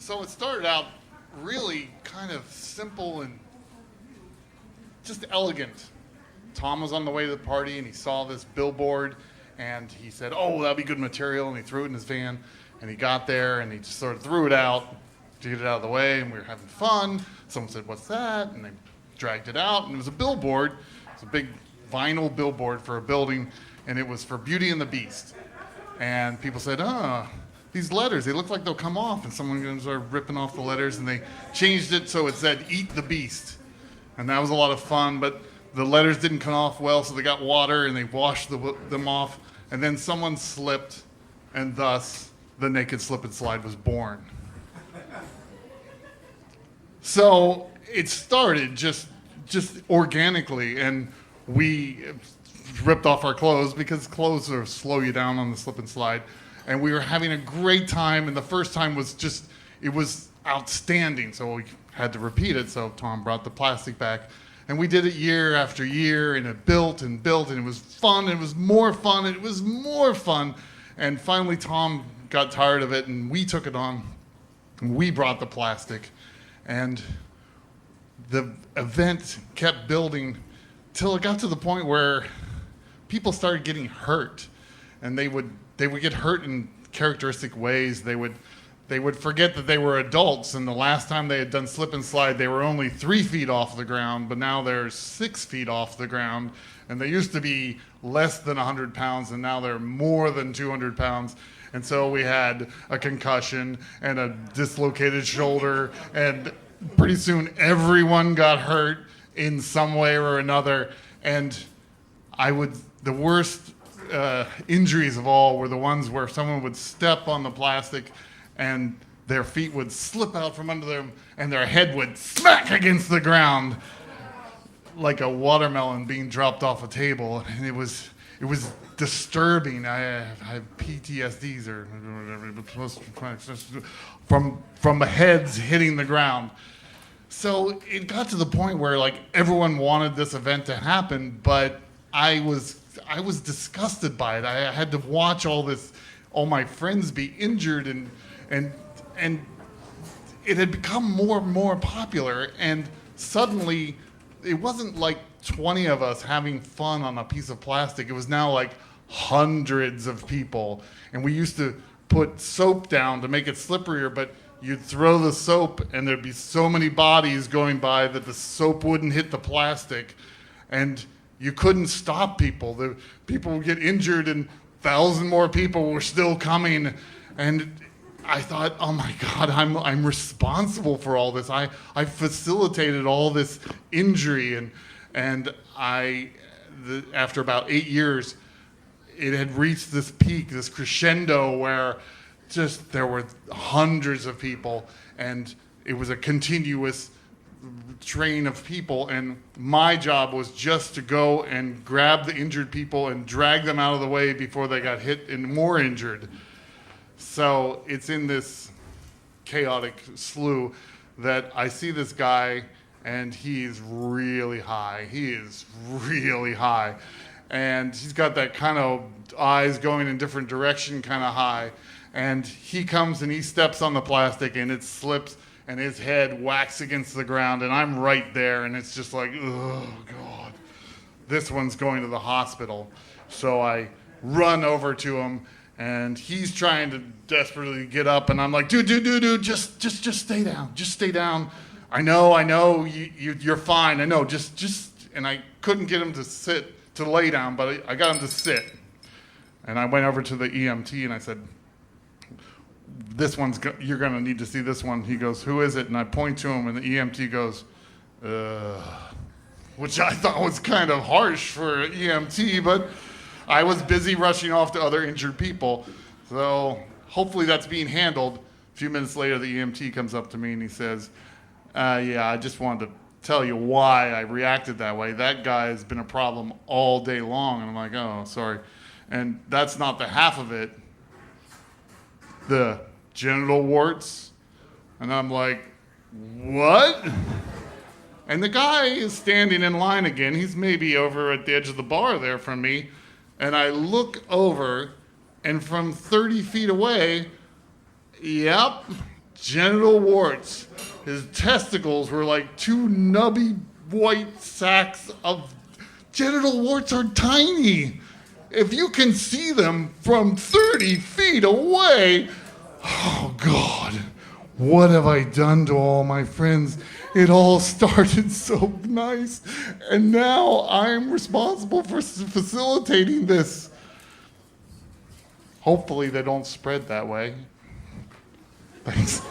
So it started out really kind of simple and just elegant. Tom was on the way to the party and he saw this billboard and he said, "Oh, that'll be good material," and he threw it in his van and he got there and he just sort of threw it out to get it out of the way, and we were having fun. Someone said, "What's that?" And they dragged it out, and it was a billboard. It's a big vinyl billboard for a building, and it was for Beauty and the Beast. And people said, these letters, they look like they'll come off. And someone started ripping off the letters, and they changed it so it said, "Eat the Beast." And that was a lot of fun, but the letters didn't come off well, so they got water, and they washed them off. And then someone slipped, and thus the Naked Slip and Slide was born. So it started just organically, and we ripped off our clothes because clothes sort of slow you down on the slip and slide. And we were having a great time, and the first time was it was outstanding. So we had to repeat it, so Tom brought the plastic back. And we did it year after year, and it built, and it was fun, and it was more fun, and it was more fun. And finally Tom got tired of it, and we took it on, and we brought the plastic. And the event kept building till it got to the point where people started getting hurt, and they would get hurt in characteristic ways. They would forget that they were adults, and the last time they had done slip and slide, they were only 3 feet off the ground, but now they're 6 feet off the ground, and they used to be less than 100 pounds, and now they're more than 200 pounds. And so we had a concussion and a dislocated shoulder, and pretty soon everyone got hurt in some way or another. And the worst injuries of all were the ones where someone would step on the plastic and their feet would slip out from under them and their head would smack against the ground like a watermelon being dropped off a table. And it was disturbing. I have PTSDs or from heads hitting the ground. So it got to the point where like everyone wanted this event to happen, but I was disgusted by it. I had to watch all my friends be injured, and it had become more and more popular, and suddenly it wasn't like 20 of us having fun on a piece of plastic. It was now like hundreds of people. And we used to put soap down to make it slipperier, but you'd throw the soap and there'd be so many bodies going by that the soap wouldn't hit the plastic. And you couldn't stop people. The people would get injured and 1,000 more people were still coming. And I thought, oh my God, I'm responsible for all this. I facilitated all this injury, and after about 8 years, it had reached this peak, this crescendo where just there were hundreds of people, and it was a continuous train of people, and my job was just to go and grab the injured people and drag them out of the way before they got hit and more injured. So it's in this chaotic slew that I see this guy, and he's really high. He is really high. And he's got that kind of eyes going in different direction kind of high. And he comes and he steps on the plastic and it slips and his head whacks against the ground, and I'm right there, and it's just like, oh God, this one's going to the hospital. So I run over to him, and he's trying to desperately get up, and I'm like, dude, just stay down, just stay down. I know, you're fine. I know, just, and I couldn't get him to lay down, but I got him to sit. And I went over to the EMT and I said, you're gonna need to see this one. He goes, who is it? And I point to him, and the EMT goes, which I thought was kind of harsh for an EMT, but I was busy rushing off to other injured people. So hopefully that's being handled. A few minutes later, the EMT comes up to me and he says, yeah, I just wanted to tell you why I reacted that way. That guy has been a problem all day long. And I'm like, oh, sorry. And that's not the half of it. The genital warts. And I'm like, what? And the guy is standing in line again. He's maybe over at the edge of the bar there from me. And I look over, and from 30 feet away, yep, genital warts. His testicles were like two nubby white sacks of genital warts are tiny. If you can see them from 30 feet away, oh God, what have I done to all my friends? It all started so nice, and now I'm responsible for facilitating this. Hopefully they don't spread that way. Thanks.